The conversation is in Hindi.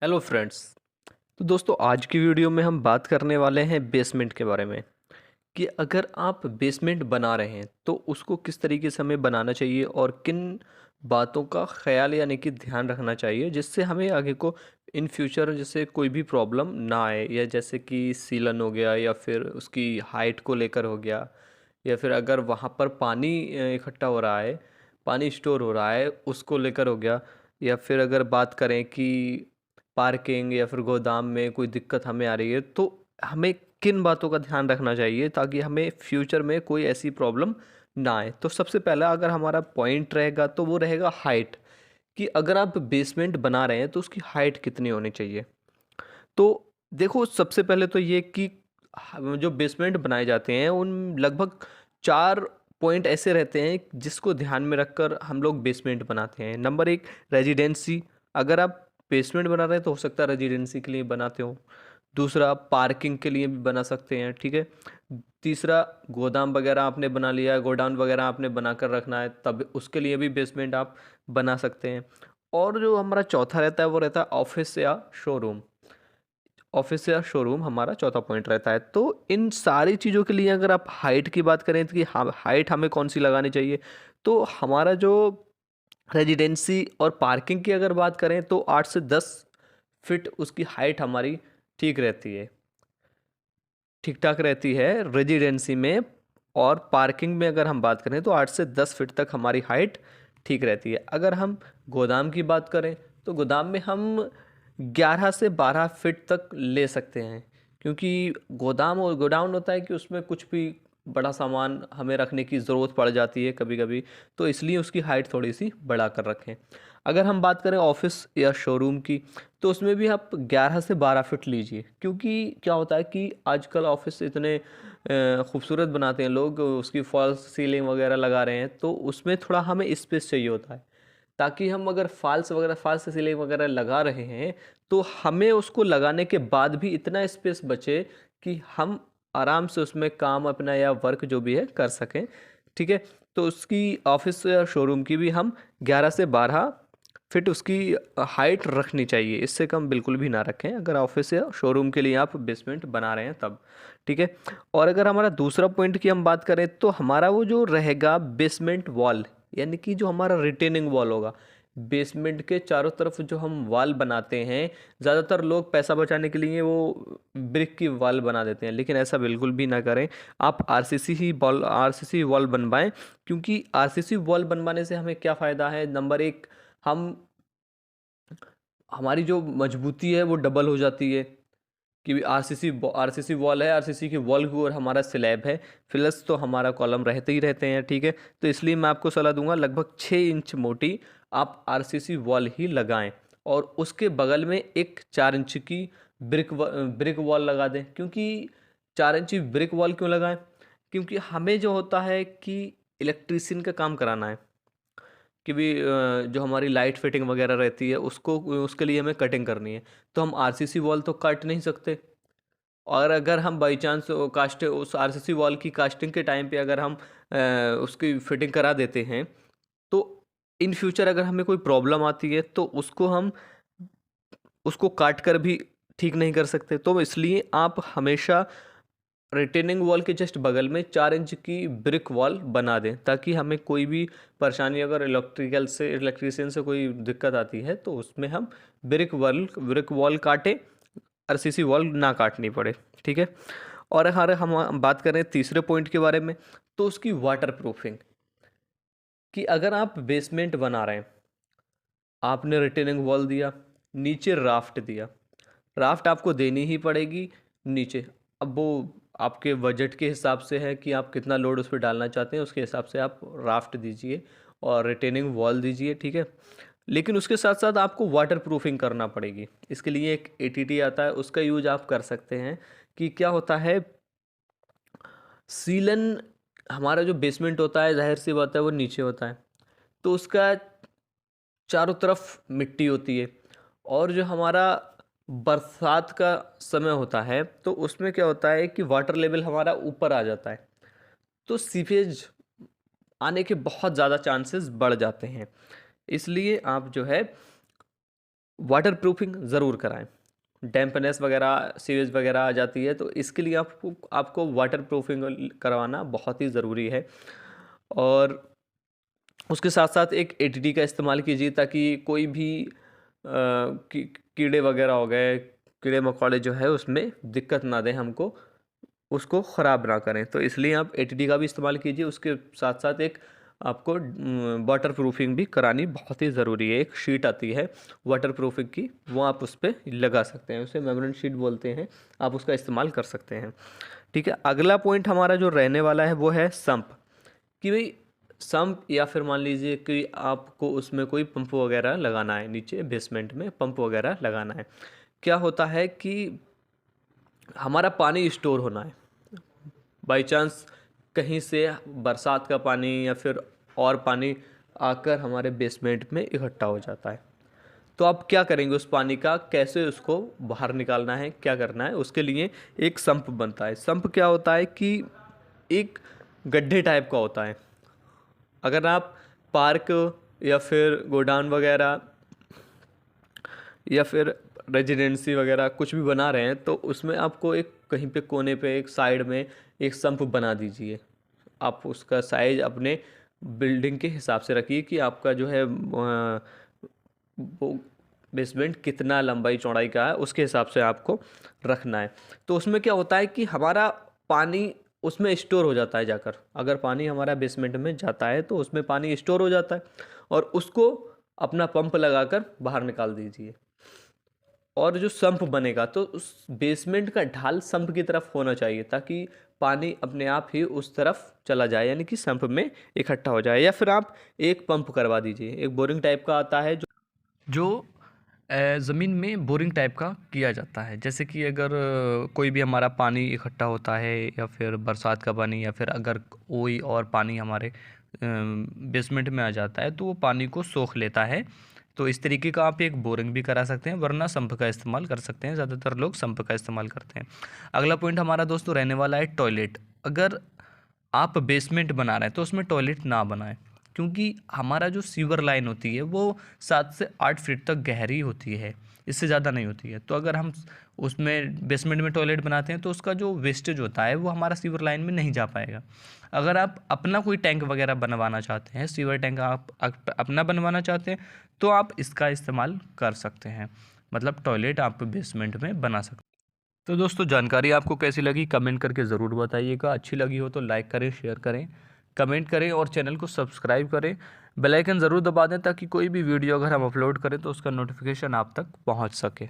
Hello friends. तो दोस्तों, आज की वीडियो में हम बात करने वाले हैं बेसमेंट के बारे में कि अगर आप बेसमेंट बना रहे हैं तो उसको किस तरीके से हमें बनाना चाहिए और किन बातों का ख्याल यानी कि ध्यान रखना चाहिए जिससे हमें आगे को इन फ्यूचर जैसे कोई भी प्रॉब्लम ना आए, या जैसे कि सीलन हो गया या फिर उसकी हाइट को लेकर हो गया, या फिर अगर वहाँ पर पानी इकट्ठा हो रहा है, पानी स्टोर हो रहा है उसको लेकर हो गया, या फिर अगर बात करें कि पार्किंग या फिर गोदाम में कोई दिक्कत हमें आ रही है तो हमें किन बातों का ध्यान रखना चाहिए ताकि हमें फ्यूचर में कोई ऐसी प्रॉब्लम ना आए। तो सबसे पहला अगर हमारा पॉइंट रहेगा तो वो रहेगा हाइट, कि अगर आप बेसमेंट बना रहे हैं तो उसकी हाइट कितनी होनी चाहिए। तो देखो, सबसे पहले तो ये कि जो बेसमेंट बनाए जाते हैं उन लगभग 4 पॉइंट ऐसे रहते हैं जिसको ध्यान में रखकर हम लोग बेसमेंट बनाते हैं। Number 1, residency. अगर आप बेसमेंट बना रहे हैं तो हो सकता है रेजिडेंसी के लिए बनाते हो। दूसरा, पार्किंग के लिए भी बना सकते हैं, ठीक है। तीसरा, गोदाम वगैरह आपने बना लिया है, गोडाउन वगैरह आपने बना कर रखना है, तब उसके लिए भी बेसमेंट आप बना सकते हैं। और जो हमारा चौथा रहता है वो रहता है ऑफिस या शोरूम। ऑफिस या शोरूम हमारा चौथा पॉइंट रहता है। तो इन सारी चीज़ों के लिए अगर आप हाइट की बात करें तो कि हाइट हमें कौन सी लगानी चाहिए, तो हमारा जो रेजिडेंसी और पार्किंग की अगर बात करें तो 8 से 10 फीट उसकी हाइट हमारी ठीक रहती है, ठीक ठाक रहती है रेजिडेंसी में। और पार्किंग में अगर हम बात करें तो 8 से 10 फीट तक हमारी हाइट ठीक रहती है। अगर हम गोदाम की बात करें तो गोदाम में हम 11 से 12 फीट तक ले सकते हैं, क्योंकि गोदाम और गोडाउन होता है कि उसमें कुछ भी बड़ा सामान हमें रखने की ज़रूरत पड़ जाती है कभी कभी, तो इसलिए उसकी हाइट थोड़ी सी बढ़ा कर रखें। अगर हम बात करें ऑफिस या शोरूम की तो उसमें भी आप 11 से 12 फीट लीजिए, क्योंकि क्या होता है कि आजकल ऑफिस इतने खूबसूरत बनाते हैं लोग, उसकी फॉल्स सीलिंग वगैरह लगा रहे हैं, तो उसमें थोड़ा हमें स्पेस चाहिए होता है, ताकि हम अगर फॉल्स सीलिंग वगैरह लगा रहे हैं तो हमें उसको लगाने के बाद भी इतना स्पेस बचे कि हम आराम से उसमें काम अपना या वर्क जो भी है कर सकें, ठीक है। तो उसकी ऑफिस या शोरूम की भी हम 11 से 12 फीट उसकी हाइट रखनी चाहिए, इससे कम बिल्कुल भी ना रखें अगर ऑफिस या शोरूम के लिए आप बेसमेंट बना रहे हैं तब, ठीक है। और अगर हमारा दूसरा पॉइंट की हम बात करें तो हमारा वो जो रहेगा बेसमेंट वॉल, यानी कि जो हमारा रिटेनिंग वॉल होगा बेसमेंट के चारों तरफ जो हम वॉल बनाते हैं, ज़्यादातर लोग पैसा बचाने के लिए वो ब्रिक की वॉल बना देते हैं, लेकिन ऐसा बिल्कुल भी ना करें। आप आरसीसी वॉल बनवाएं, क्योंकि आरसीसी वॉल बनवाने से हमें क्या फ़ायदा है। नंबर 1, हम हमारी जो मजबूती है वो डबल हो जाती है, कि आरसीसी वॉल है, आरसीसी की वॉल की और हमारा स्लैब है, प्लस तो हमारा कॉलम रहते ही रहते हैं, ठीक है। तो इसलिए मैं आपको सलाह दूंगा लगभग 6 इंच मोटी आप आरसीसी वॉल ही लगाएं, और उसके बगल में एक 4 इंच की ब्रिक वॉल लगा दें। क्योंकि 4 इंची ब्रिक वॉल क्यों लगाएं, क्योंकि हमें जो होता है कि इलेक्ट्रीशियन का काम कराना है, कि भी जो हमारी लाइट फिटिंग वगैरह रहती है उसको उसके लिए हमें कटिंग करनी है, तो हम आरसीसी वॉल तो काट नहीं सकते। और अगर हम बाई चांस कास्ट उस आरसीसी वॉल की कास्टिंग के टाइम पे अगर हम उसकी फिटिंग करा देते हैं तो इन फ्यूचर अगर हमें कोई प्रॉब्लम आती है तो उसको काट कर भी ठीक नहीं कर सकते। तो इसलिए आप हमेशा रिटेनिंग वॉल के जस्ट बगल में 4 इंच की ब्रिक वॉल बना दें, ताकि हमें कोई भी परेशानी अगर इलेक्ट्रीशियन से कोई दिक्कत आती है तो उसमें हम ब्रिक वॉल काटें, आरसीसी वॉल ना काटनी पड़े, ठीक है। और अगर हम बात करें तीसरे पॉइंट के बारे में तो उसकी वाटर प्रूफिंग, कि अगर आप बेसमेंट बना रहे हैं, आपने रिटेनिंग वॉल दिया, नीचे राफ्ट दिया, राफ्ट आपको देनी ही पड़ेगी नीचे। अब वो आपके बजट के हिसाब से है कि आप कितना लोड उस पर डालना चाहते हैं, उसके हिसाब से आप राफ्ट दीजिए और रिटेनिंग वॉल दीजिए, ठीक है। लेकिन उसके साथ साथ आपको वाटर प्रूफिंग करना पड़ेगी। इसके लिए एक एटीटी आता है, उसका यूज आप कर सकते हैं। कि क्या होता है, सीलन हमारा जो बेसमेंट होता है जाहिर सी बात है वो नीचे होता है, तो उसका चारों तरफ मिट्टी होती है। और जो हमारा बरसात का समय होता है तो उसमें क्या होता है कि वाटर लेवल हमारा ऊपर आ जाता है, तो सीपेज आने के बहुत ज़्यादा चांसेस बढ़ जाते हैं। इसलिए आप जो है वाटर प्रूफिंग ज़रूर कराएं। डैम्पनेस वगैरह, सीवेज वगैरह आ जाती है, तो इसके लिए आपको वाटर प्रूफिंग करवाना बहुत ही ज़रूरी है। और उसके साथ साथ एक एटीडी का इस्तेमाल कीजिए, ताकि कोई भी कीड़े वगैरह हो गए, कीड़े मकोड़े जो है उसमें दिक्कत ना दें हमको, उसको ख़राब ना करें। तो इसलिए आप एटीडी का भी इस्तेमाल कीजिए। उसके साथ साथ एक आपको वाटर प्रूफिंग भी करानी बहुत ही ज़रूरी है। एक शीट आती है वाटर प्रूफिंग की, वो आप उस पर लगा सकते हैं, उसे मेम्ब्रेन शीट बोलते हैं, आप उसका इस्तेमाल कर सकते हैं। ठीक है, अगला पॉइंट हमारा जो रहने वाला है वो है सम्प। कि भाई सम्प, या फिर मान लीजिए कि आपको उसमें कोई पंप वगैरह लगाना है, नीचे बेसमेंट में पंप वगैरह लगाना है। क्या होता है कि हमारा पानी स्टोर होना है, बाई चांस कहीं से बरसात का पानी या फिर और पानी आकर हमारे बेसमेंट में इकट्ठा हो जाता है। तो आप क्या करेंगे उस पानी का, कैसे उसको बाहर निकालना है, क्या करना है, उसके लिए एक सम्प बनता है। सम्प क्या होता है कि एक गड्ढे टाइप का होता है। अगर आप पार्क या फिर गोडाउन वगैरह या फिर रेजिडेंसी वगैरह कुछ भी बना रहे हैं, तो उसमें आपको एक कहीं पे कोने पे एक साइड में एक सम्प बना दीजिए। आप उसका साइज अपने बिल्डिंग के हिसाब से रखिए कि आपका जो है वो बेसमेंट कितना लंबाई चौड़ाई का है, उसके हिसाब से आपको रखना है। तो उसमें क्या होता है कि हमारा पानी उसमें स्टोर हो जाता है जाकर। अगर पानी हमारा बेसमेंट में जाता है तो उसमें पानी स्टोर हो जाता है, और उसको अपना पंप लगाकर बाहर निकाल दीजिए। और जो सम्प बनेगा तो उस बेसमेंट का ढाल सम्प की तरफ होना चाहिए, ताकि पानी अपने आप ही उस तरफ चला जाए, यानी कि सम्प में इकट्ठा हो जाए। या फिर आप एक पंप करवा दीजिए, एक बोरिंग टाइप का आता है जो ज़मीन में बोरिंग टाइप का किया जाता है। जैसे कि अगर कोई भी हमारा पानी इकट्ठा होता है, या फिर बरसात का पानी, या फिर अगर कोई और पानी हमारे बेसमेंट में आ जाता है, तो वो पानी को सोख लेता है। तो इस तरीके का आप एक बोरिंग भी करा सकते हैं, वरना सम्प का इस्तेमाल कर सकते हैं। ज़्यादातर लोग सम्प का इस्तेमाल करते हैं। अगला पॉइंट हमारा दोस्तों रहने वाला है टॉयलेट। अगर आप बेसमेंट बना रहे हैं तो उसमें टॉयलेट ना बनाएं, क्योंकि हमारा जो सीवर लाइन होती है वो 7 से 8 फीट तक गहरी होती है, इससे ज़्यादा नहीं होती है। तो अगर हम उसमें बेसमेंट में टॉयलेट बनाते हैं तो उसका जो वेस्टेज होता है वो हमारा सीवर लाइन में नहीं जा पाएगा। अगर आप अपना कोई टैंक वगैरह बनवाना चाहते हैं, सीवर टैंक आप अपना बनवाना चाहते हैं, तो आप इसका इस्तेमाल कर सकते हैं। मतलब टॉयलेट आप बेसमेंट में बना सकते हैं। तो दोस्तों, जानकारी आपको कैसी लगी कमेंट करके ज़रूर बताइएगा। अच्छी लगी हो तो लाइक करें, शेयर करें, कमेंट करें, और चैनल को सब्सक्राइब करें। बेल आइकन ज़रूर दबा दें, ताकि कोई भी वीडियो अगर हम अपलोड करें तो उसका नोटिफिकेशन आप तक पहुंच सके।